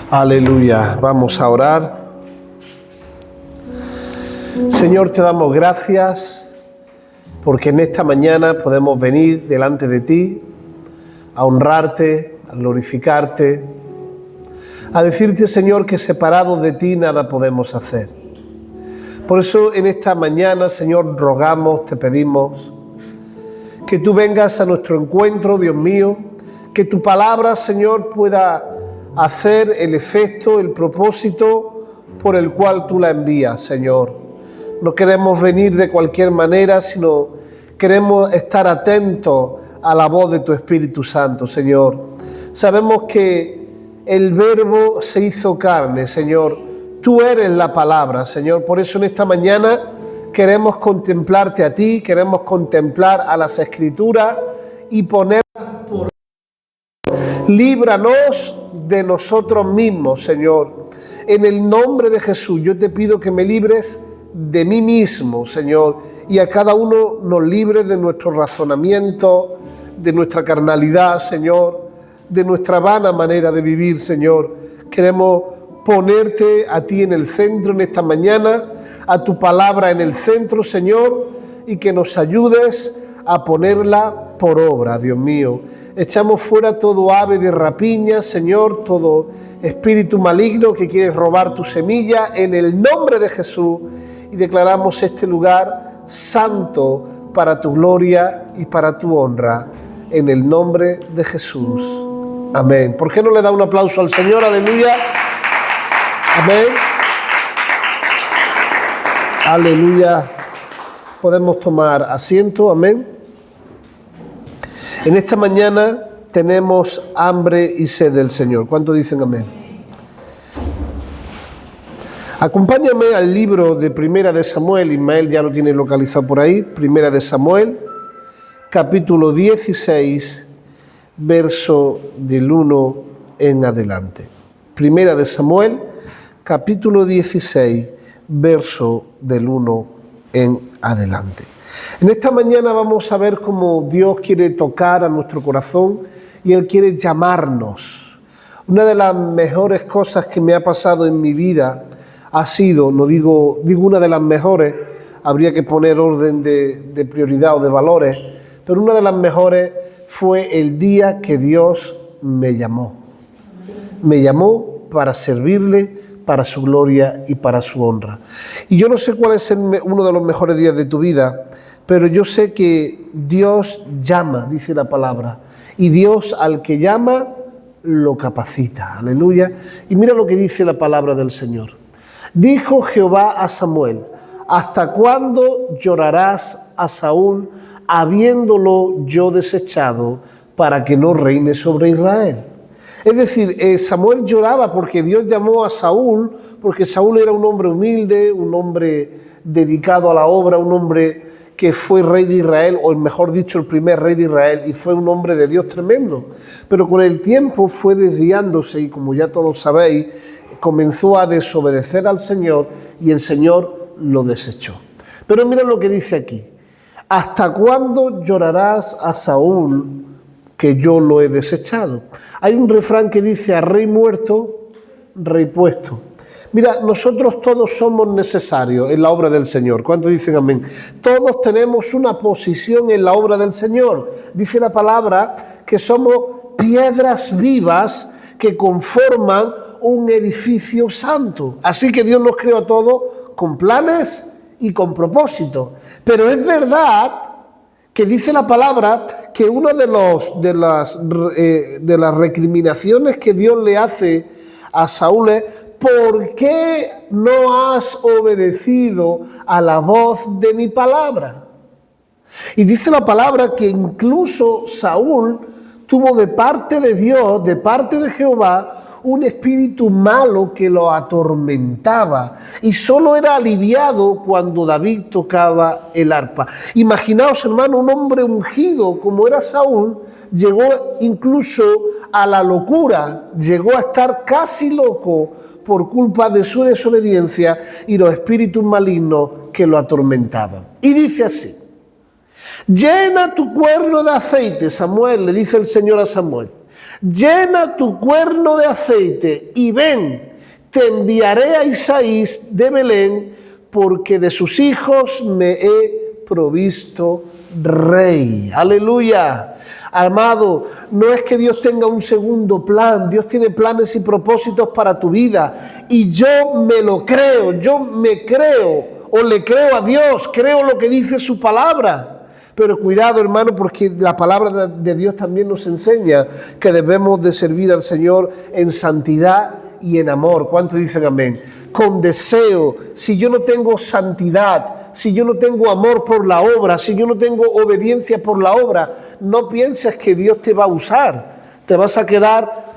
Aleluya. Vamos a orar. Señor, te damos gracias porque en esta mañana podemos venir delante de ti a honrarte, a glorificarte, a decirte, Señor, que separados de ti nada podemos hacer. Por eso en esta mañana, Señor, rogamos, te pedimos que tú vengas a nuestro encuentro, Dios mío, que tu palabra, Señor, pueda hacer el efecto, el propósito por el cual tú la envías, Señor. No queremos venir de cualquier manera, sino queremos estar atentos a la voz de tu Espíritu Santo, Señor. Sabemos que el Verbo se hizo carne, Señor. Tú eres la palabra, Señor. Por eso en esta mañana queremos contemplarte a ti, queremos contemplar a las Escrituras y ponerlas por... Líbranos de nosotros mismos, Señor. En el nombre de Jesús, yo te pido que me libres de mí mismo, Señor, y a cada uno nos libres de nuestro razonamiento, de nuestra carnalidad, Señor, de nuestra vana manera de vivir, Señor. Queremos ponerte a ti en el centro en esta mañana, a tu palabra en el centro, Señor, y que nos ayudes a ponerla por obra, Dios mío. Echamos fuera todo ave de rapiña, Señor, todo espíritu maligno que quiere robar tu semilla, en el nombre de Jesús, y declaramos este lugar santo para tu gloria y para tu honra, en el nombre de Jesús. Amén. ¿Por qué no le da un aplauso al Señor? Aleluya. Amén. Aleluya. Podemos tomar asiento. Amén. En esta mañana tenemos hambre y sed del Señor. ¿Cuántos dicen amén? Acompáñame al libro de Primera de Samuel. Ismael ya lo tiene localizado por ahí. Primera de Samuel, capítulo 16, verso del 1 en adelante. Primera de Samuel, capítulo 16, verso del 1 en adelante. En esta mañana vamos a ver cómo Dios quiere tocar a nuestro corazón y Él quiere llamarnos. Una de las mejores cosas que me ha pasado en mi vida ha sido, no digo una de las mejores, habría que poner orden de prioridad o de valores, pero una de las mejores fue el día que Dios me llamó. Me llamó para servirle, para su gloria y para su honra. Y yo no sé cuál es uno de los mejores días de tu vida, pero yo sé que Dios llama, dice la palabra, y Dios al que llama lo capacita. Aleluya. Y mira lo que dice la palabra del Señor. Dijo Jehová a Samuel: ¿hasta cuándo llorarás a Saúl, habiéndolo yo desechado, para que no reine sobre Israel? Es decir, Samuel lloraba porque Dios llamó a Saúl, porque Saúl era un hombre humilde, un hombre dedicado a la obra, un hombre que fue rey de Israel, o mejor dicho, el primer rey de Israel, y fue un hombre de Dios tremendo. Pero con el tiempo fue desviándose y, como ya todos sabéis, comenzó a desobedecer al Señor y el Señor lo desechó. Pero mira lo que dice aquí: ¿hasta cuándo llorarás a Saúl, que yo lo he desechado? Hay un refrán que dice: a rey muerto, rey puesto. Mira, nosotros todos somos necesarios en la obra del Señor. ¿Cuántos dicen amén? Todos tenemos una posición en la obra del Señor. Dice la palabra que somos piedras vivas que conforman un edificio santo. Así que Dios nos creó a todos con planes y con propósitos. Pero es verdad que dice la palabra que una de las recriminaciones que Dios le hace a Saúl es: ¿por qué no has obedecido a la voz de mi palabra? Y dice la palabra que incluso Saúl tuvo de parte de Dios, de parte de Jehová, un espíritu malo que lo atormentaba, y solo era aliviado cuando David tocaba el arpa. Imaginaos, hermano, un hombre ungido como era Saúl, llegó incluso a la locura, llegó a estar casi loco por culpa de su desobediencia y los espíritus malignos que lo atormentaban. Y dice así: llena tu cuerno de aceite, Samuel, le dice el Señor a Samuel, llena tu cuerno de aceite y ven, te enviaré a Isaí de Belén, porque de sus hijos me he provisto rey. Aleluya. Amado, no es que Dios tenga un segundo plan, Dios tiene planes y propósitos para tu vida, y yo me lo creo, yo me creo, o le creo a Dios, creo lo que dice su palabra. Pero cuidado, hermano, porque la palabra de Dios también nos enseña que debemos de servir al Señor en santidad y en amor. ¿Cuántos dicen amén? Con deseo. Si yo no tengo santidad, si yo no tengo amor por la obra, si yo no tengo obediencia por la obra, no pienses que Dios te va a usar. Te vas a quedar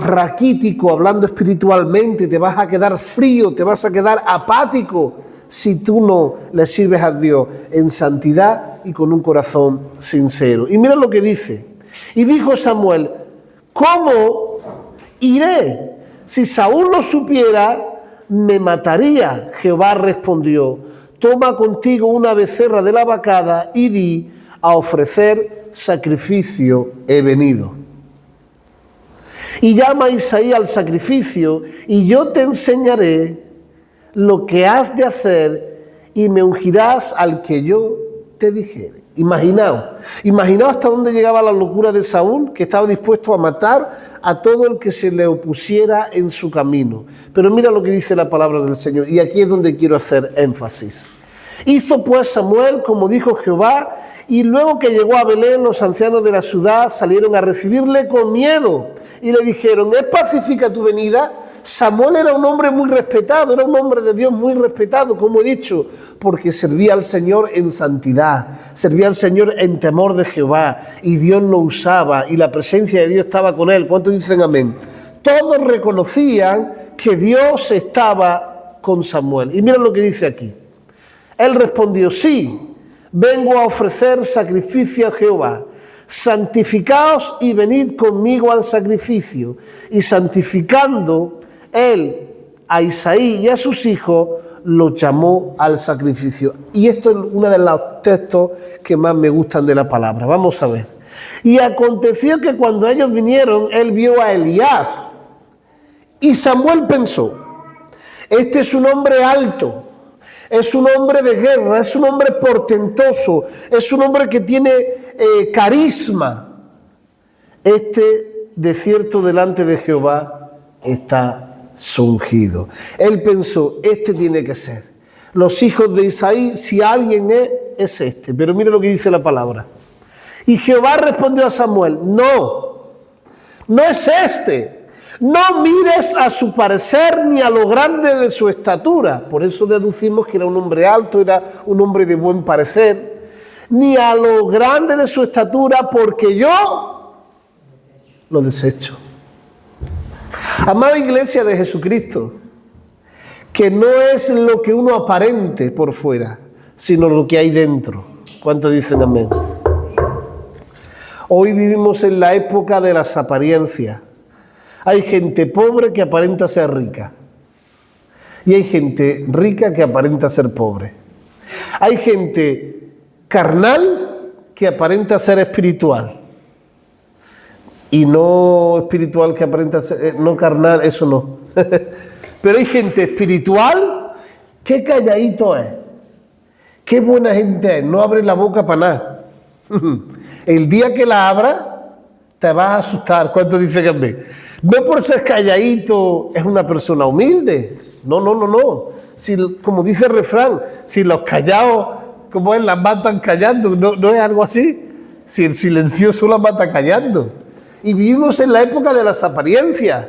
raquítico, hablando espiritualmente, te vas a quedar frío, te vas a quedar apático, si tú no le sirves a Dios en santidad y con un corazón sincero. Y mira lo que dice. Y dijo Samuel, ¿cómo iré? Si Saúl lo supiera, me mataría. Jehová respondió, toma contigo una becerra de la vacada y di, a ofrecer sacrificio he venido. Y llama a Isaí al sacrificio, y yo te enseñaré lo que has de hacer, y me ungirás al que yo te dijere. Imaginaos hasta dónde llegaba la locura de Saúl, que estaba dispuesto a matar a todo el que se le opusiera en su camino. Pero mira lo que dice la palabra del Señor, y aquí es donde quiero hacer énfasis. Hizo pues Samuel como dijo Jehová, y luego que llegó a Belén, los ancianos de la ciudad salieron a recibirle con miedo, y le dijeron, ¿es pacífica tu venida? Samuel era un hombre muy respetado, era un hombre de Dios muy respetado, como he dicho, porque servía al Señor en santidad, servía al Señor en temor de Jehová, y Dios lo usaba, y la presencia de Dios estaba con él. ¿Cuántos dicen amén? Todos reconocían que Dios estaba con Samuel. Y mira lo que dice aquí. Él respondió, sí, vengo a ofrecer sacrificio a Jehová. Santificaos y venid conmigo al sacrificio. Y santificando él a Isaí y a sus hijos, los llamó al sacrificio. Y esto es uno de los textos que más me gustan de la palabra. Vamos a ver. Y aconteció que cuando ellos vinieron, él vio a Eliab. Y Samuel pensó, este es un hombre alto, es un hombre de guerra, es un hombre portentoso, es un hombre que tiene carisma. Este, de cierto, delante de Jehová está ungido. Él pensó, este tiene que ser. Los hijos de Isaí, si alguien es este. Pero mire lo que dice la palabra. Y Jehová respondió a Samuel, no es este. No mires a su parecer ni a lo grande de su estatura. Por eso deducimos que era un hombre alto, era un hombre de buen parecer. Ni a lo grande de su estatura, porque yo lo desecho. Amada iglesia de Jesucristo, que no es lo que uno aparente por fuera, sino lo que hay dentro. ¿Cuántos dicen amén? Hoy vivimos en la época de las apariencias. Hay gente pobre que aparenta ser rica. Y hay gente rica que aparenta ser pobre. Hay gente carnal que aparenta ser espiritual. Y no espiritual que aparenta ser, no carnal, eso no. Pero hay gente espiritual, qué calladito es. Qué buena gente es, no abre la boca para nada. El día que la abra, te vas a asustar. ¿Cuánto dice que me? No por ser calladito es una persona humilde. No. Si, como dice el refrán, si los callados, como es, las matan callando, no es algo así. Si el silencioso las mata callando. Y vivimos en la época de las apariencias.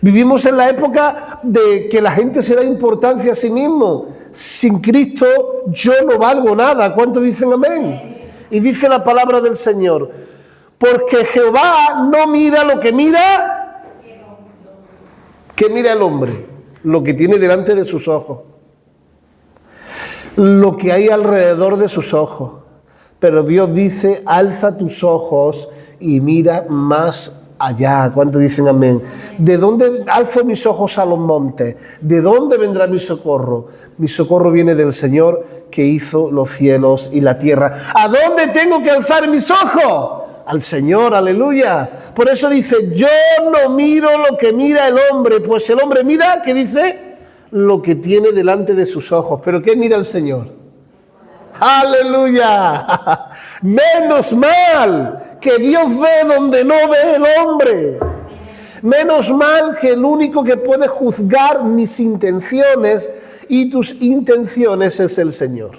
Vivimos en la época de que la gente se da importancia a sí mismo. Sin Cristo yo no valgo nada. ¿Cuántos dicen amén? Y dice la palabra del Señor, porque Jehová no mira lo que mira. ¿Qué mira el hombre? Lo que tiene delante de sus ojos. Lo que hay alrededor de sus ojos. Pero Dios dice, alza tus ojos y mira más allá. ¿Cuántos dicen amén? ¿De dónde alzo mis ojos a los montes? ¿De dónde vendrá mi socorro? Mi socorro viene del Señor que hizo los cielos y la tierra. ¿A dónde tengo que alzar mis ojos? al Señor, aleluya. Por eso dice, yo no miro lo que mira el hombre, pues el hombre mira, ¿qué dice? Lo que tiene delante de sus ojos. ¿Pero qué mira el Señor? ¡Aleluya! Menos mal que Dios ve donde no ve el hombre. Menos mal que el único que puede juzgar mis intenciones y tus intenciones es el Señor.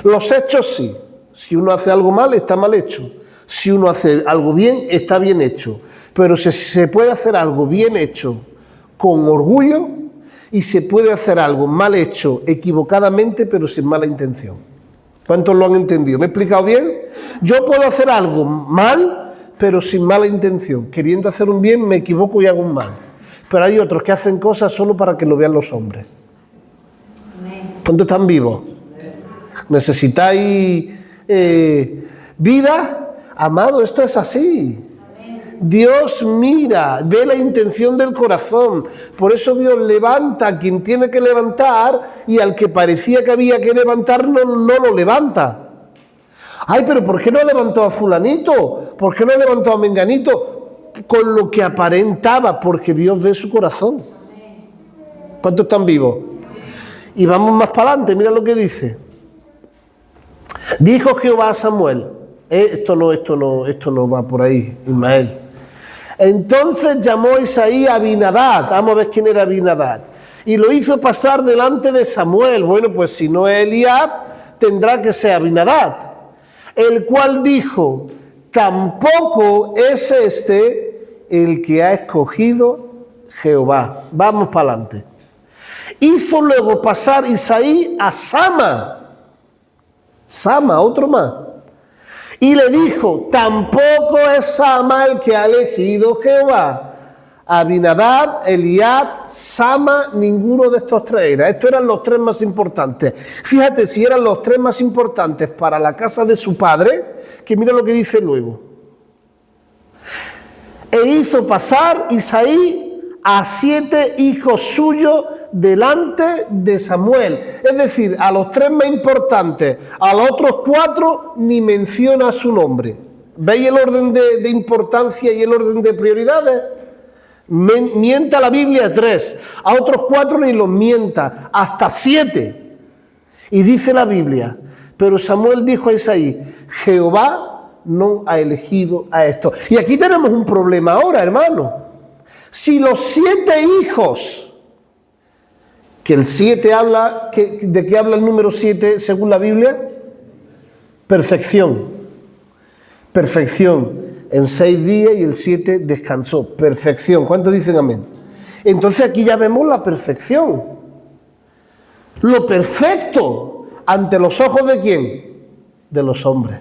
Los hechos sí. Si uno hace algo mal, está mal hecho. Si uno hace algo bien, está bien hecho. Pero se puede hacer algo bien hecho con orgullo y se puede hacer algo mal hecho equivocadamente, pero sin mala intención. ¿Cuántos lo han entendido? ¿Me he explicado bien? Yo puedo hacer algo mal, pero sin mala intención. Queriendo hacer un bien, me equivoco y hago un mal. Pero hay otros que hacen cosas solo para que lo vean los hombres. ¿Cuántos están vivos? ¿Necesitáis vida? Amado, esto es así. Dios mira, ve la intención del corazón. Por eso Dios levanta a quien tiene que levantar y al que parecía que había que levantar no lo levanta. Ay, pero ¿por qué no levantó a fulanito? ¿Por qué no levantó a menganito? Con lo que aparentaba, porque Dios ve su corazón. ¿Cuántos están vivos? Y vamos más para adelante, mira lo que dice. Dijo Jehová a Samuel, esto no va por ahí, Ismael. Entonces llamó Isaí a Abinadab, vamos a ver quién era Abinadab, y lo hizo pasar delante de Samuel. Bueno, pues si no es Eliab, tendrá que ser Abinadab, el cual dijo, tampoco es este el que ha escogido Jehová. Vamos para adelante. Hizo luego pasar Isaí a Sama, otro más. Y le dijo, tampoco es Sama el que ha elegido Jehová. Abinadab, Eliab, Sama, ninguno de estos tres era. Estos eran los tres más importantes. Fíjate si eran los tres más importantes para la casa de su padre, que mira lo que dice luego. E hizo pasar Isaí a 7 hijos suyos delante de Samuel. Es decir, a los tres más importantes, a los otros 4 ni menciona su nombre. ¿Veis el orden de importancia y el orden de prioridades? Mienta la Biblia 3, a otros 4 ni los mienta, hasta 7. Y dice la Biblia, pero Samuel dijo a Isaí, Jehová no ha elegido a estos. Y aquí tenemos un problema ahora, hermano. Si los 7 hijos, que el 7 habla, ¿de qué habla el número 7 según la Biblia? Perfección. Perfección. En 6 días y el 7 descansó. Perfección. ¿Cuántos dicen amén? Entonces aquí ya vemos la perfección. Lo perfecto ante los ojos ¿de quién? De los hombres.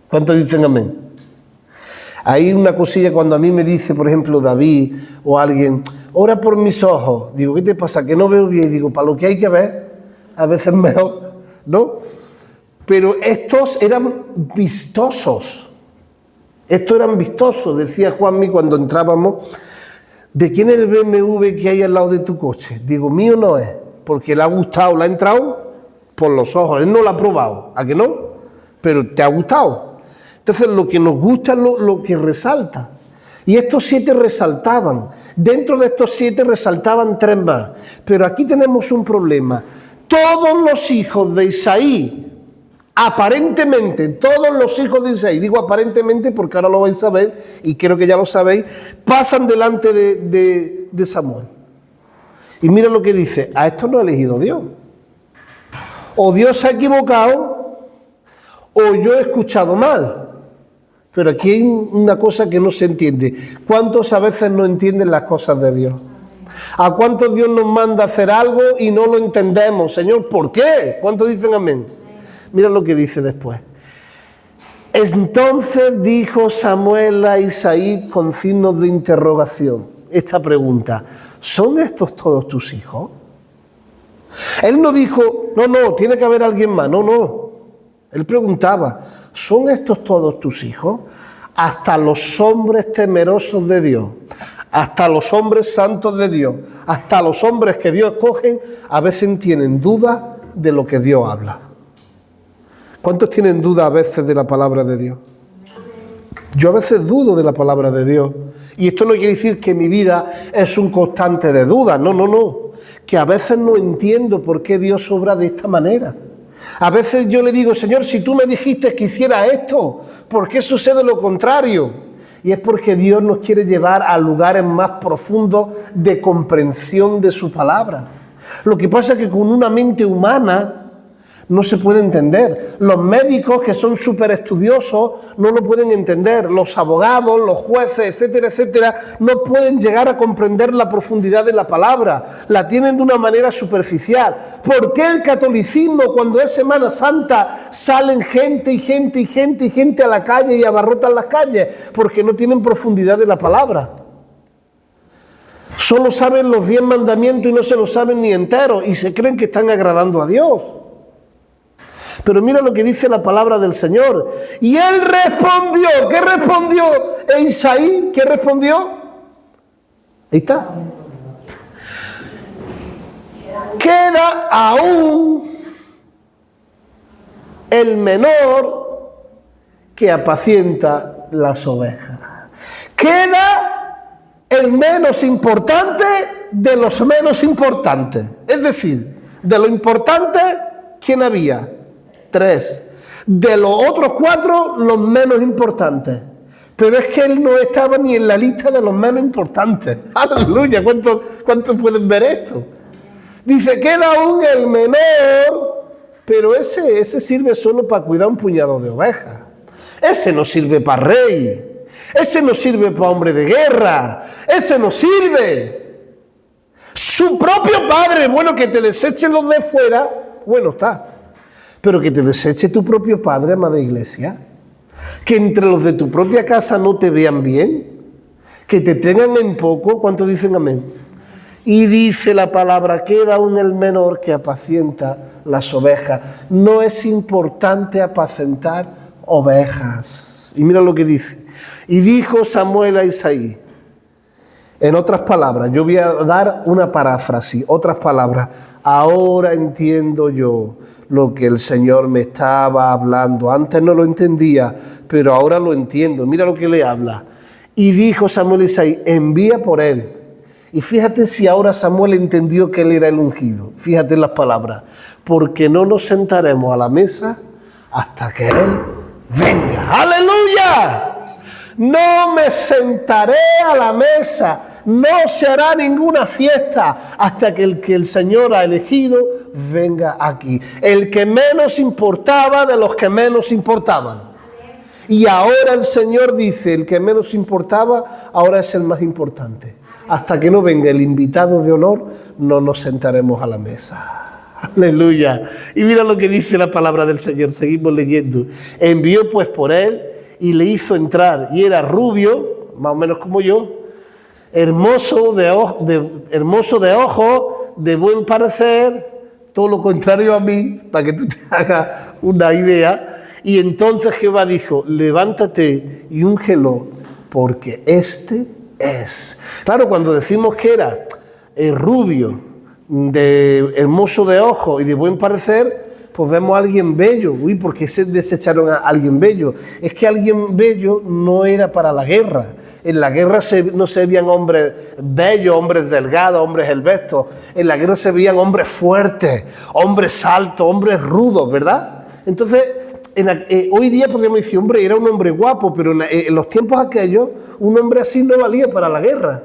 ¿Cuántos dicen amén? Hay una cosilla cuando a mí me dice, por ejemplo, David o alguien, ora por mis ojos. Digo, ¿qué te pasa? Que no veo bien. Digo, para lo que hay que ver, a veces mejor, ¿no? Pero estos eran vistosos. Estos eran vistosos, decía Juanmi cuando entrábamos. ¿De quién es el BMW que hay al lado de tu coche? Digo, mío no es, porque le ha gustado, le ha entrado por los ojos. Él no lo ha probado, ¿a que no? Pero te ha gustado. Entonces lo que nos gusta es lo que resalta. Y estos 7 resaltaban. Dentro de estos 7 resaltaban 3 más. Pero aquí tenemos un problema. Todos los hijos de Isaí, aparentemente, todos los hijos de Isaí, digo aparentemente porque ahora lo vais a ver, y creo que ya lo sabéis, pasan delante de Samuel. Y mira lo que dice, a esto no ha elegido Dios. O Dios se ha equivocado, o yo he escuchado mal. Pero aquí hay una cosa que no se entiende. ¿Cuántos a veces no entienden las cosas de Dios? ¿A cuántos Dios nos manda a hacer algo y no lo entendemos? Señor, ¿por qué? ¿Cuántos dicen amén? Mira lo que dice después. Entonces dijo Samuel a Isaí con signos de interrogación. Esta pregunta, ¿son estos todos tus hijos? Él no dijo, no, tiene que haber alguien más. No. Él preguntaba, ¿son estos todos tus hijos? Hasta los hombres temerosos de Dios, hasta los hombres santos de Dios, hasta los hombres que Dios escoge, a veces tienen dudas de lo que Dios habla. ¿Cuántos tienen dudas a veces de la palabra de Dios? Yo a veces dudo de la palabra de Dios. Y esto no quiere decir que mi vida es un constante de dudas. No, no, no. Que a veces no entiendo por qué Dios obra de esta manera. A veces yo le digo, Señor, si tú me dijiste que hiciera esto, ¿por qué sucede lo contrario? Y es porque Dios nos quiere llevar a lugares más profundos de comprensión de su palabra. Lo que pasa es que con una mente humana no se puede entender. Los médicos, que son súper estudiosos, no lo pueden entender. Los abogados, los jueces, etcétera, etcétera, no pueden llegar a comprender la profundidad de la palabra. La tienen de una manera superficial. ¿Por qué el catolicismo, cuando es Semana Santa, salen gente y gente y gente y gente a la calle y abarrotan las calles? Porque no tienen profundidad de la palabra. Solo saben los 10 mandamientos y no se los saben ni enteros y se creen que están agradando a Dios. Pero mira lo que dice la palabra del Señor. Y él respondió. ¿Qué respondió Isaí? ¿Qué respondió? Ahí está. Queda aún el menor que apacienta las ovejas. Queda el menos importante de los menos importantes. Es decir, de lo importante, ¿quién había? 3. De los otros 4, los menos importantes. Pero es que él no estaba ni en la lista de los menos importantes. ¡Aleluya! ¿Cuántos pueden ver esto? Dice, queda aún el menor, pero ese sirve solo para cuidar un puñado de ovejas. Ese no sirve para rey. Ese no sirve para hombre de guerra. Ese no sirve. Su propio padre, bueno, que te desechen los de fuera, bueno está. Pero que te deseche tu propio padre, amada iglesia, que entre los de tu propia casa no te vean bien, que te tengan en poco. ¿Cuántos dicen amén? Y dice la palabra, queda aún el menor que apacienta las ovejas. No es importante apacentar ovejas. Y mira lo que dice. Y dijo Samuel a Isaí, en otras palabras, yo voy a dar una paráfrasis, otras palabras. Ahora entiendo yo lo que el Señor me estaba hablando. Antes no lo entendía, pero ahora lo entiendo. Mira lo que le habla. Y dijo Samuel a Isaí, envía por él. Y fíjate si ahora Samuel entendió que él era el ungido. Fíjate en las palabras. Porque no nos sentaremos a la mesa hasta que él venga. ¡Aleluya! No me sentaré a la mesa, no se hará ninguna fiesta hasta que el Señor ha elegido venga aquí. El que menos importaba de los que menos importaban. Y ahora el Señor dice, el que menos importaba, ahora es el más importante. Hasta que no venga el invitado de honor, no nos sentaremos a la mesa. Aleluya. Y mira lo que dice la palabra del Señor, seguimos leyendo. Envió pues por él y le hizo entrar, y era rubio, más o menos como yo, hermoso de ojo, de buen parecer, todo lo contrario a mí, para que tú te hagas una idea. Y entonces Jehová dijo, levántate y úngelo, porque este es. Claro, cuando decimos que era rubio, hermoso de ojo y de buen parecer, pues vemos a alguien bello. Uy, ¿por qué se desecharon a alguien bello? Es que alguien bello no era para la guerra. En la guerra no se veían hombres bellos, hombres delgados, hombres esbeltos. En la guerra se veían hombres fuertes, hombres altos, hombres rudos, ¿verdad? Entonces, hoy día podríamos decir, hombre, era un hombre guapo, pero en los tiempos aquellos, un hombre así no valía para la guerra.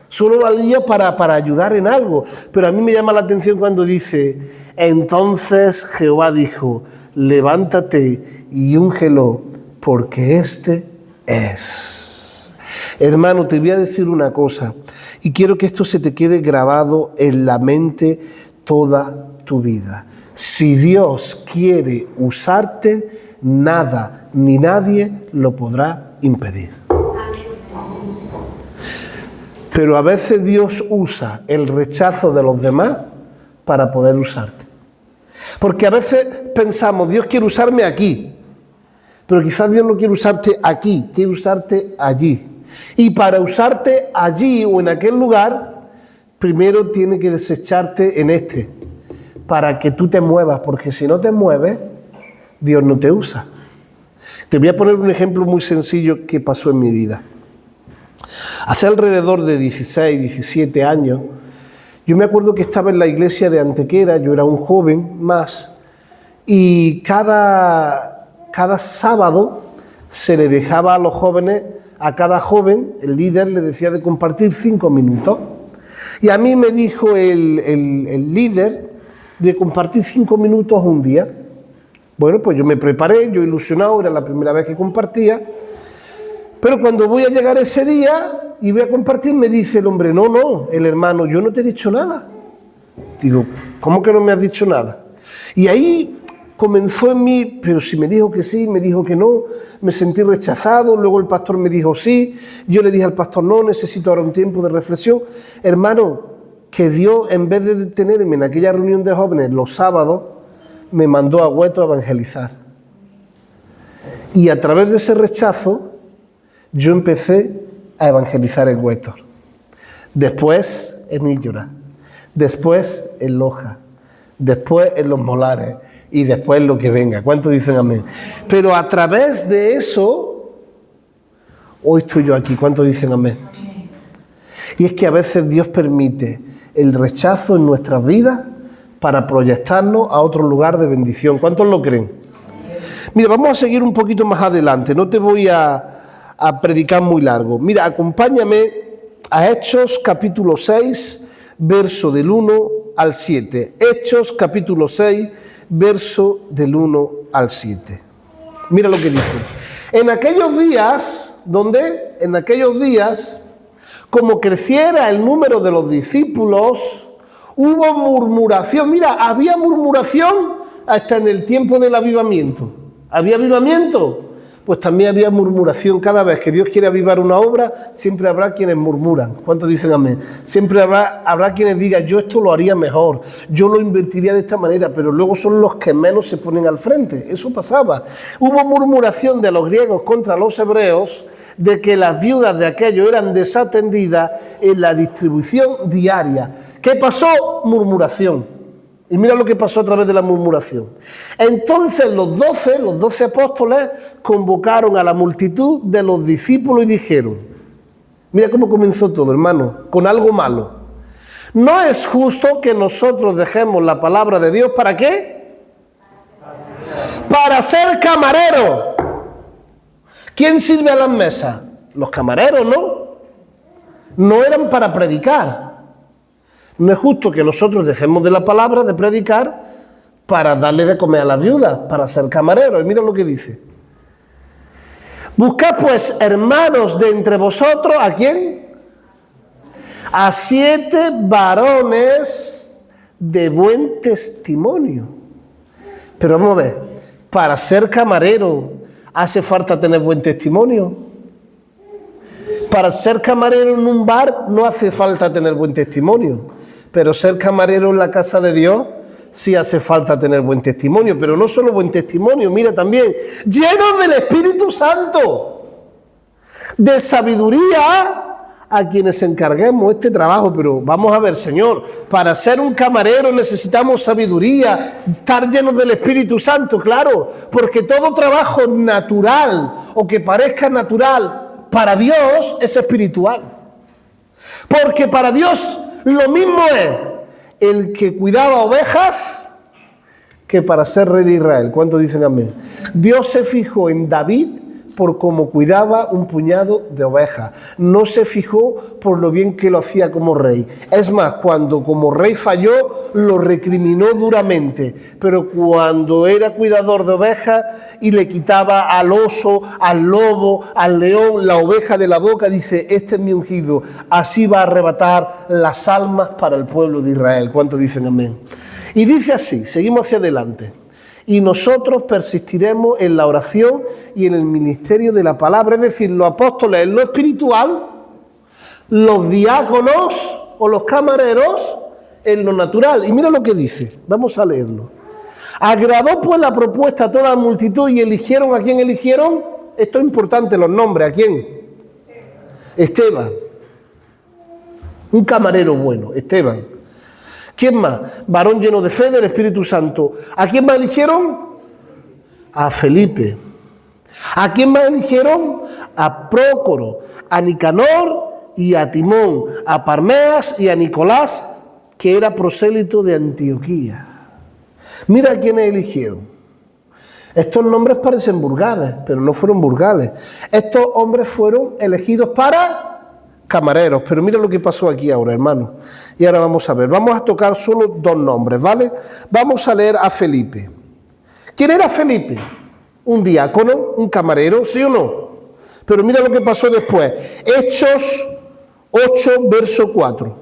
Solo valía para ayudar en algo. Pero a mí me llama la atención cuando dice, entonces Jehová dijo, levántate y úngelo, porque este es. Hermano, te voy a decir una cosa, y quiero que esto se te quede grabado en la mente toda tu vida. Si Dios quiere usarte, nada ni nadie lo podrá impedir. Pero a veces Dios usa el rechazo de los demás para poder usarte. Porque a veces pensamos, Dios quiere usarme aquí, pero quizás Dios no quiere usarte aquí, quiere usarte allí. Y para usarte allí o en aquel lugar, primero tiene que desecharte en este, para que tú te muevas, porque si no te mueves, Dios no te usa. Te voy a poner un ejemplo muy sencillo que pasó en mi vida. Hace alrededor de 16, 17 años, yo me acuerdo que estaba en la iglesia de Antequera, yo era un joven más, y cada sábado se le dejaba a los jóvenes, a cada joven, el líder le decía de compartir 5 minutos. Y a mí me dijo el líder de compartir 5 minutos un día. Bueno, pues yo me preparé, yo ilusionado, era la primera vez que compartía. Pero cuando voy a llegar ese día y voy a compartir, me dice el hombre, no, el hermano, yo no te he dicho nada. Digo, ¿cómo que no me has dicho nada? Y ahí comenzó en mí, pero si me dijo que sí, me dijo que no, me sentí rechazado, luego el pastor me dijo sí, yo le dije al pastor no, necesito ahora un tiempo de reflexión. Hermano, que Dios, en vez de detenerme en aquella reunión de jóvenes los sábados, me mandó a Hueto a evangelizar. Y a través de ese rechazo, yo empecé a evangelizar en Hueto. Después en Illora, después en Loja, después en Los Molares y después lo que venga. ¿Cuántos dicen amén? Pero a través de eso, hoy estoy yo aquí. ¿Cuántos dicen amén? Y es que a veces Dios permite el rechazo en nuestras vidas para proyectarnos a otro lugar de bendición. ¿Cuántos lo creen? Mira, vamos a seguir un poquito más adelante. No te voy a predicar muy largo. Mira, acompáñame a Hechos capítulo 6, verso del 1 al 7. Hechos capítulo 6, verso del 1 al 7. Mira lo que dice. En aquellos días, ¿dónde? En aquellos días, como creciera el número de los discípulos, hubo murmuración. Mira, había murmuración hasta en el tiempo del avivamiento. ¿Había avivamiento? Pues también había murmuración. Cada vez que Dios quiere avivar una obra, siempre habrá quienes murmuran. ¿Cuántos dicen amén? Siempre habrá quienes digan, yo esto lo haría mejor, yo lo invertiría de esta manera, pero luego son los que menos se ponen al frente. Eso pasaba. Hubo murmuración de los griegos contra los hebreos, de que las viudas de aquellos eran desatendidas en la distribución diaria. ¿Qué pasó? Murmuración. Y mira lo que pasó a través de la murmuración. Entonces los 12 apóstoles convocaron a la multitud de los discípulos y dijeron, mira cómo comenzó todo, hermano, con algo malo. No es justo que nosotros dejemos la palabra de Dios, ¿para qué? Para ser camareros. ¿Quién sirve a las mesas? Los camareros, ¿no? No eran para predicar. No es justo que nosotros dejemos de la palabra, de predicar, para darle de comer a las viudas, para ser camareros. Y mira lo que dice. Buscad pues, hermanos, de entre vosotros, ¿a quién? A 7 varones de buen testimonio. Pero vamos a ver, para ser camarero, ¿hace falta tener buen testimonio? Para ser camarero en un bar no hace falta tener buen testimonio. Pero ser camarero en la casa de Dios sí hace falta tener buen testimonio. Pero no solo buen testimonio, mira también, llenos del Espíritu Santo, de sabiduría a quienes encarguemos este trabajo. Pero vamos a ver, Señor, para ser un camarero necesitamos sabiduría, estar llenos del Espíritu Santo, claro, porque todo trabajo natural o que parezca natural para Dios es espiritual. Porque para Dios lo mismo es el que cuidaba ovejas que para ser rey de Israel. ¿Cuántos dicen amén? Dios se fijó en David por cómo cuidaba un puñado de ovejas. No se fijó por lo bien que lo hacía como rey. Es más, cuando como rey falló, lo recriminó duramente. Pero cuando era cuidador de ovejas y le quitaba al oso, al lobo, al león, la oveja de la boca, dice, este es mi ungido. Así va a arrebatar las almas para el pueblo de Israel. ¿Cuántos dicen amén? Y dice así, seguimos hacia adelante. Y nosotros persistiremos en la oración y en el ministerio de la palabra, es decir, los apóstoles en lo espiritual, los diáconos o los camareros en lo natural. Y mira lo que dice, vamos a leerlo. Agradó pues la propuesta a toda la multitud y eligieron, ¿a quién eligieron? Esto es importante, los nombres, ¿a quién? Esteban. Un camarero bueno, Esteban. ¿Quién más? Varón lleno de fe del Espíritu Santo. ¿A quién más eligieron? A Felipe. ¿A quién más eligieron? A Prócoro, a Nicanor y a Timón, a Parmenas y a Nicolás, que era prosélito de Antioquía. Mira a quiénes eligieron. Estos nombres parecen burgales, pero no fueron burgales. Estos hombres fueron elegidos para camareros, pero mira lo que pasó aquí ahora, hermano. Y ahora vamos a ver, vamos a tocar solo dos nombres, ¿vale? Vamos a leer a Felipe. ¿Quién era Felipe? Un diácono, un camarero, ¿sí o no? Pero mira lo que pasó después. Hechos 8, verso 4.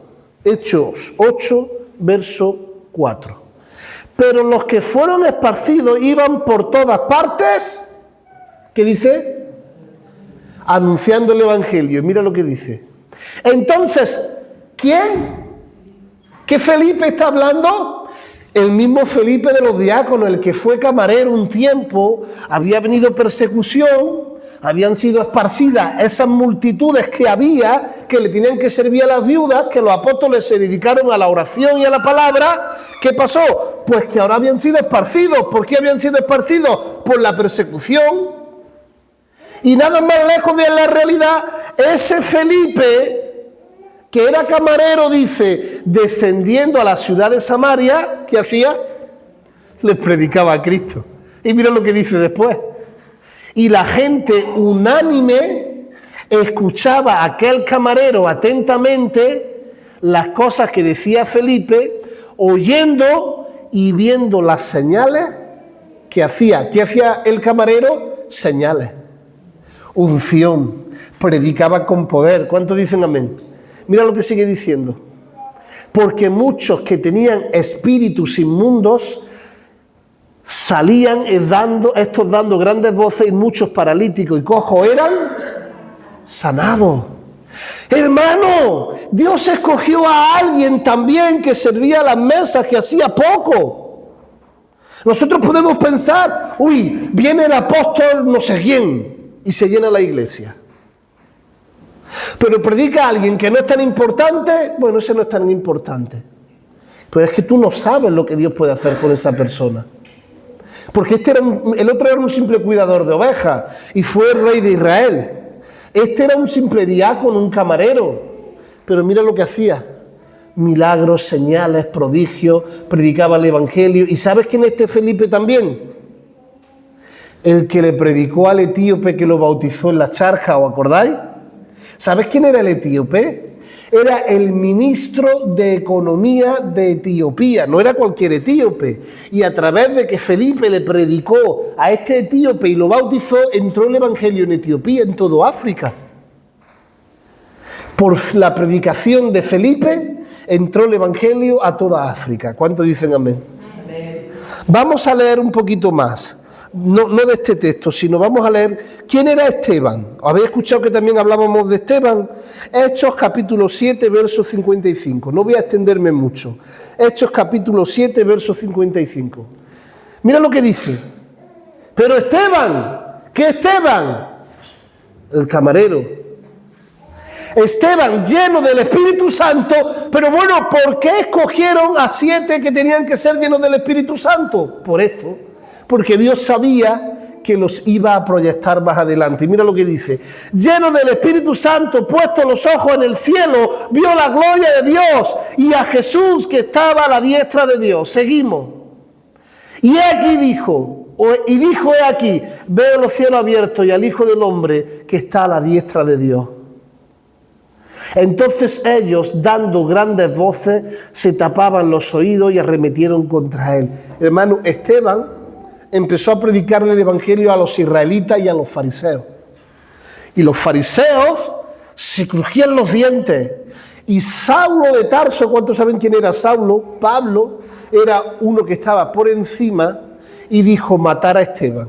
Hechos 8, verso 4. Pero los que fueron esparcidos iban por todas partes, ¿qué dice? Anunciando el evangelio. Mira lo que dice. Entonces, ¿quién? ¿Qué Felipe está hablando? El mismo Felipe de los diáconos, el que fue camarero un tiempo, había venido persecución, habían sido esparcidas esas multitudes que había, que le tenían que servir a las viudas, que los apóstoles se dedicaron a la oración y a la palabra. ¿Qué pasó? Pues que ahora habían sido esparcidos. ¿Por qué habían sido esparcidos? Por la persecución. Y nada más lejos de la realidad, ese Felipe, que era camarero, dice, descendiendo a la ciudad de Samaria, ¿qué hacía? Les predicaba a Cristo. Y mira lo que dice después. Y la gente unánime escuchaba a aquel camarero atentamente las cosas que decía Felipe, oyendo y viendo las señales que hacía. ¿Qué hacía el camarero? Señales. Unción. Predicaba con poder. ¿Cuántos dicen amén? Mira lo que sigue diciendo. Porque muchos que tenían espíritus inmundos salían dando grandes voces, y muchos paralíticos y cojos eran sanados. Hermano, Dios escogió a alguien también que servía a las mesas, que hacía poco. Nosotros podemos pensar, uy, viene el apóstol no sé quién, y se llena la iglesia. Pero predica a alguien que no es tan importante, bueno, ese no es tan importante. Pero es que tú no sabes lo que Dios puede hacer con esa persona. Porque el otro era un simple cuidador de ovejas y fue el rey de Israel. Este era un simple diácono, un camarero. Pero mira lo que hacía. Milagros, señales, prodigios, predicaba el evangelio. ¿Y sabes quién es este Felipe también? El que le predicó al etíope que lo bautizó en la charca, ¿os acordáis? ¿Sabes quién era el etíope? Era el ministro de Economía de Etiopía, no era cualquier etíope. Y a través de que Felipe le predicó a este etíope y lo bautizó, entró el evangelio en Etiopía, en todo África. Por la predicación de Felipe, entró el evangelio a toda África. ¿Cuántos dicen amén? Amén. Vamos a leer un poquito más. No de este texto, sino vamos a leer quién era Esteban. ¿Habéis escuchado que también hablábamos de Esteban? Hechos capítulo 7, verso 55. No voy a extenderme mucho. Hechos capítulo 7, verso 55. Mira lo que dice. Pero Esteban, ¿qué Esteban? El camarero. Esteban, lleno del Espíritu Santo. Pero bueno, ¿por qué escogieron a 7 que tenían que ser llenos del Espíritu Santo? Por esto. Porque Dios sabía que los iba a proyectar más adelante. Y mira lo que dice. Lleno del Espíritu Santo, puestos los ojos en el cielo, vio la gloria de Dios y a Jesús que estaba a la diestra de Dios. Seguimos. Y aquí dijo, he aquí, veo los cielos abiertos y al Hijo del Hombre que está a la diestra de Dios. Entonces ellos, dando grandes voces, se tapaban los oídos y arremetieron contra él. Hermano, Esteban empezó a predicarle el evangelio a los israelitas y a los fariseos. Y los fariseos se crujían los dientes. Y Saulo de Tarso, ¿cuántos saben quién era Saulo? Pablo era uno que estaba por encima y dijo: matar a Esteban.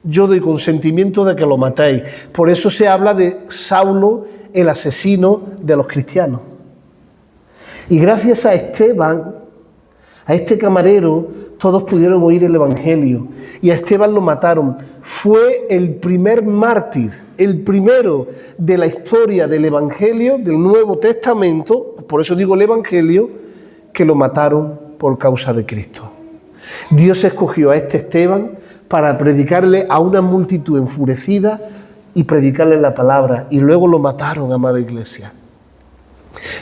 Yo doy consentimiento de que lo matéis. Por eso se habla de Saulo, el asesino de los cristianos. Y gracias a Esteban, a este camarero, todos pudieron oír el evangelio. Y a Esteban lo mataron. Fue el primer mártir, el primero de la historia del evangelio, del Nuevo Testamento, por eso digo el evangelio, que lo mataron por causa de Cristo. Dios escogió a este Esteban para predicarle a una multitud enfurecida y predicarle la palabra. Y luego lo mataron, amada iglesia.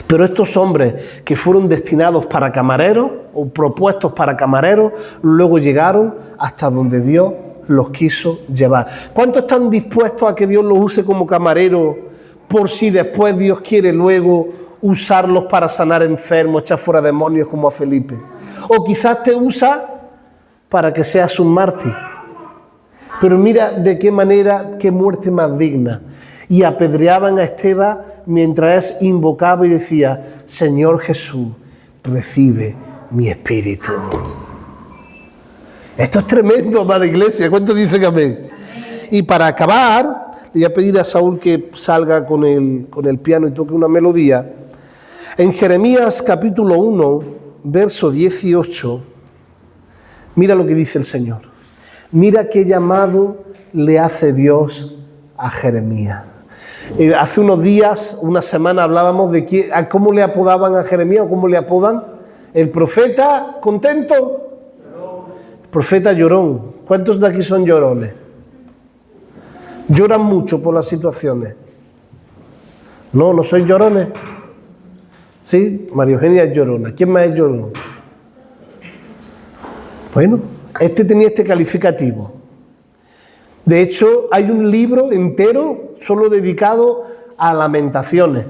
Pero estos hombres que fueron destinados para camareros o propuestos para camareros, luego llegaron hasta donde Dios los quiso llevar. ¿Cuántos están dispuestos a que Dios los use como camareros por si después Dios quiere luego usarlos para sanar enfermos, echar fuera demonios como a Felipe? O quizás te usa para que seas un mártir. Pero mira de qué manera, qué muerte más digna. Y apedreaban a Esteban mientras él invocaba y decía: Señor Jesús, recibe mi espíritu. Esto es tremendo, amada iglesia. ¿Cuántos dicen amén? Y para acabar, le voy a pedir a Saúl que salga con el piano y toque una melodía. En Jeremías capítulo 1, verso 18, mira lo que dice el Señor. Mira qué llamado le hace Dios a Jeremías. Hace unos días, una semana, hablábamos de cómo le apodaban a Jeremías o cómo le apodan. El profeta contento. El profeta llorón. ¿Cuántos de aquí son llorones? Lloran mucho por las situaciones. No, no sois llorones. Sí, María Eugenia es llorona. ¿Quién más es llorón? Bueno, este tenía este calificativo. De hecho, hay un libro entero solo dedicado a lamentaciones.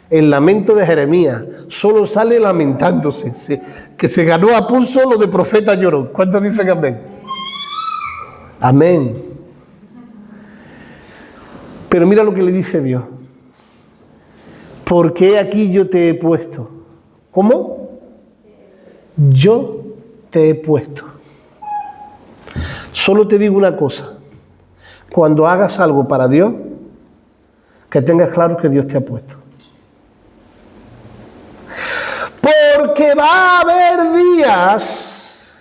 El lamento de Jeremías. Solo sale lamentándose. Que se ganó a pulso lo de profeta llorón. ¿Cuántos dicen amén? Amén. Pero mira lo que le dice Dios. Porque aquí yo te he puesto. ¿Cómo? Yo te he puesto. Solo te digo una cosa. Cuando hagas algo para Dios, que tengas claro que Dios te ha puesto. Porque va a haber días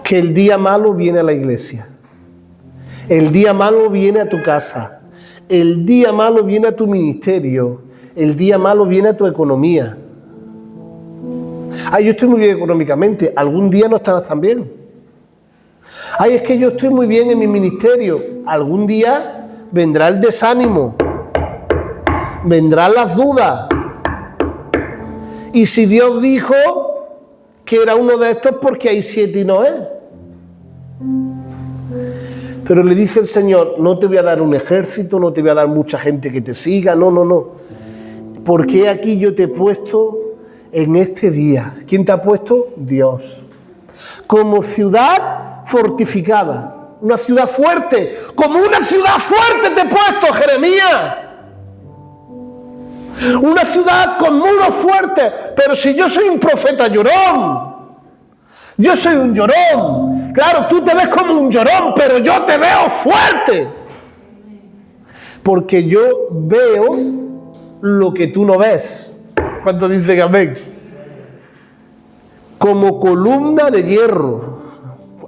que el día malo viene a la iglesia. El día malo viene a tu casa. El día malo viene a tu ministerio. El día malo viene a tu economía. Ay, yo estoy muy bien económicamente. Algún día no estarás tan bien. Ay, es que yo estoy muy bien en mi ministerio. Algún día vendrá el desánimo. Vendrán las dudas. Y si Dios dijo que era uno de estos, porque hay 7 y no es. Pero le dice el Señor: no te voy a dar un ejército, no te voy a dar mucha gente que te siga, no, no, no. Porque aquí yo te he puesto en este día. ¿Quién te ha puesto? Dios. Como ciudad fortificada, una ciudad fuerte, como una ciudad fuerte te he puesto, Jeremías. Una ciudad con muros fuertes. Pero si yo soy un profeta llorón, yo soy un llorón. Claro, tú te ves como un llorón, pero yo te veo fuerte. Porque yo veo lo que tú no ves. ¿Cuántos dicen amén? Como columna de hierro.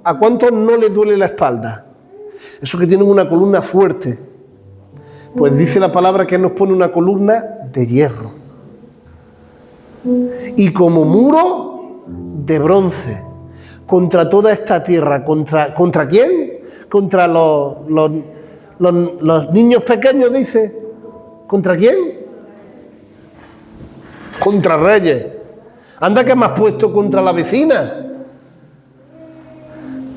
¿A cuántos no les duele la espalda? Esos que tienen una columna fuerte. Pues dice la palabra que nos pone una columna de hierro. Y como muro de bronce. Contra toda esta tierra. ¿Contra quién? Contra los niños pequeños, dice. ¿Contra quién? Contra reyes. Anda que me has puesto contra la vecina.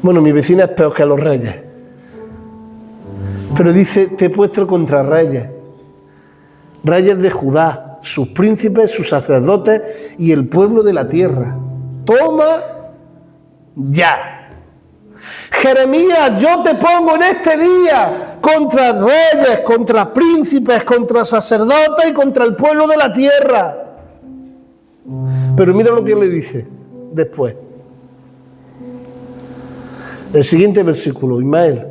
Bueno, mi vecina es peor que los reyes. Pero dice, te he puesto contra reyes. Reyes de Judá, sus príncipes, sus sacerdotes y el pueblo de la tierra. Toma ya. Jeremías, yo te pongo en este día contra reyes, contra príncipes, contra sacerdotes y contra el pueblo de la tierra. Pero mira lo que le dice después. El siguiente versículo, Ismael.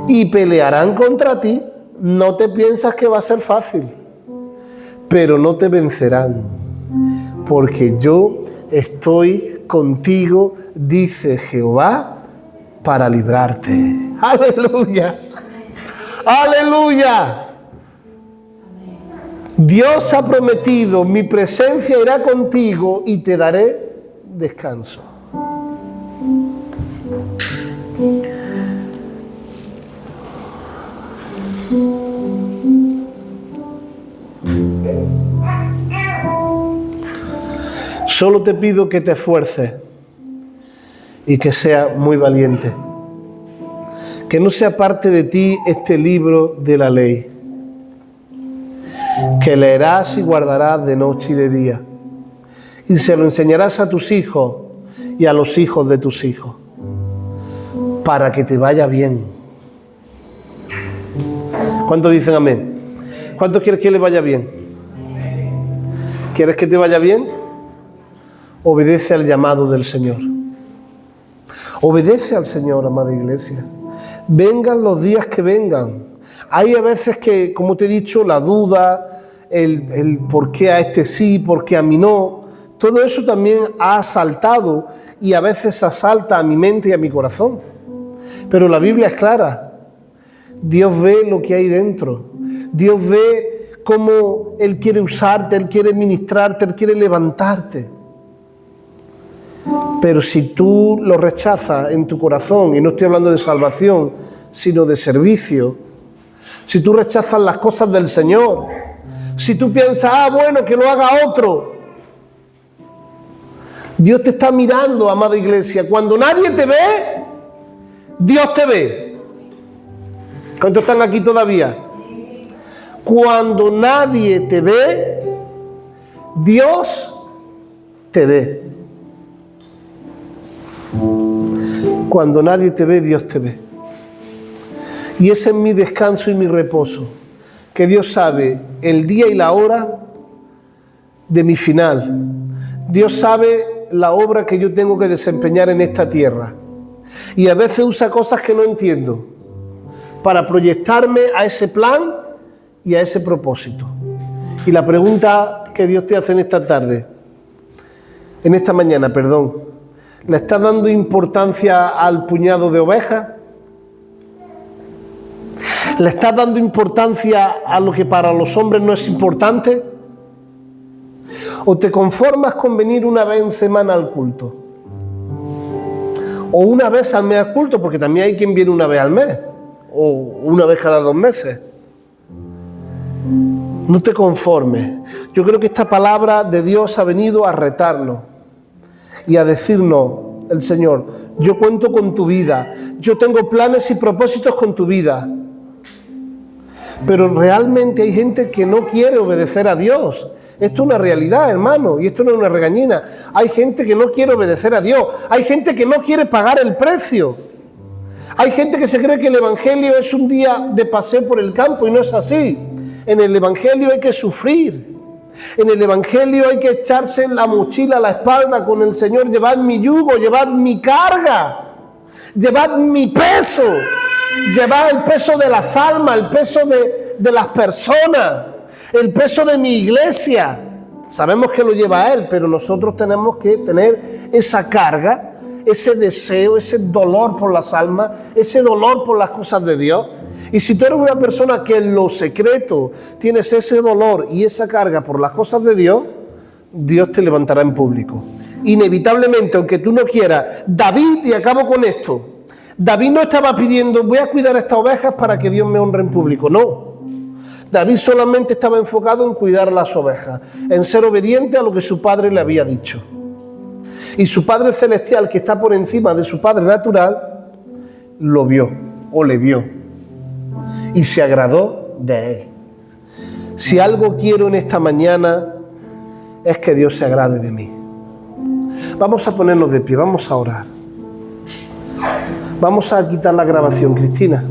Y pelearán contra ti. No te piensas que va a ser fácil, pero no te vencerán, porque yo estoy contigo, dice Jehová, para librarte. ¡Aleluya! ¡Aleluya! Dios ha prometido, mi presencia irá contigo y te daré descanso. Solo te pido que te esfuerces y que seas muy valiente. Que no sea parte de ti este libro de la ley, que leerás y guardarás de noche y de día, y se lo enseñarás a tus hijos y a los hijos de tus hijos, para que te vaya bien. ¿Cuántos dicen amén? ¿Cuántos quieres que le vaya bien? ¿Quieres que te vaya bien? Obedece al llamado del Señor. Obedece al Señor, amada iglesia. Vengan los días que vengan. Hay a veces que, como te he dicho, la duda, el por qué a este sí, por qué a mí no, todo eso también ha asaltado y a veces asalta a mi mente y a mi corazón. Pero la Biblia es clara. Dios ve lo que hay dentro. Dios ve cómo Él quiere usarte, Él quiere ministrarte, Él quiere levantarte. Pero si tú lo rechazas en tu corazón, y no estoy hablando de salvación, sino de servicio, si tú rechazas las cosas del Señor, si tú piensas, bueno, que lo haga otro, Dios te está mirando, amada iglesia. Cuando nadie te ve, Dios te ve. ¿Cuántos están aquí todavía? Cuando nadie te ve, Dios te ve. Cuando nadie te ve, Dios te ve. Y ese es mi descanso y mi reposo, que Dios sabe el día y la hora de mi final. Dios sabe la obra que yo tengo que desempeñar en esta tierra. Y a veces usa cosas que no entiendo para proyectarme a ese plan y a ese propósito. Y la pregunta que Dios te hace en esta tarde, en esta mañana, perdón, ¿le estás dando importancia al puñado de ovejas? ¿Le estás dando importancia a lo que para los hombres no es importante? ¿O te conformas con venir una vez en semana al culto? ¿O una vez al mes al culto? Porque también hay quien viene una vez al mes, o una vez cada 2 meses. No te conformes. Yo creo que esta palabra de Dios ha venido a retarnos y a decirnos el Señor, yo cuento con tu vida, yo tengo planes y propósitos con tu vida. Pero realmente hay gente que no quiere obedecer a Dios. Esto es una realidad, hermano, y esto no es una regañina. Hay gente que no quiere obedecer a Dios. Hay gente que no quiere pagar el precio. Hay gente que se cree que el Evangelio es un día de paseo por el campo y no es así. En el Evangelio hay que sufrir. En el Evangelio hay que echarse la mochila a la espalda con el Señor. Llevad mi yugo, llevad mi carga, llevad mi peso. Llevar el peso de las almas, el peso de las personas, el peso de mi iglesia. Sabemos que lo lleva Él, pero nosotros tenemos que tener esa carga, ese deseo, ese dolor por las almas, ese dolor por las cosas de Dios. Y si tú eres una persona que en lo secreto tienes ese dolor y esa carga por las cosas de Dios, Dios te levantará en público. Inevitablemente, aunque tú no quieras. David, y acabo con esto, David no estaba pidiendo, voy a cuidar a estas ovejas para que Dios me honre en público. No. David solamente estaba enfocado en cuidar a las ovejas, en ser obediente a lo que su padre le había dicho. Y su Padre Celestial, que está por encima de su Padre natural, lo vio o le vio y se agradó de él. Si algo quiero en esta mañana es que Dios se agrade de mí. Vamos a ponernos de pie, vamos a orar. Vamos a quitar la grabación, Cristina.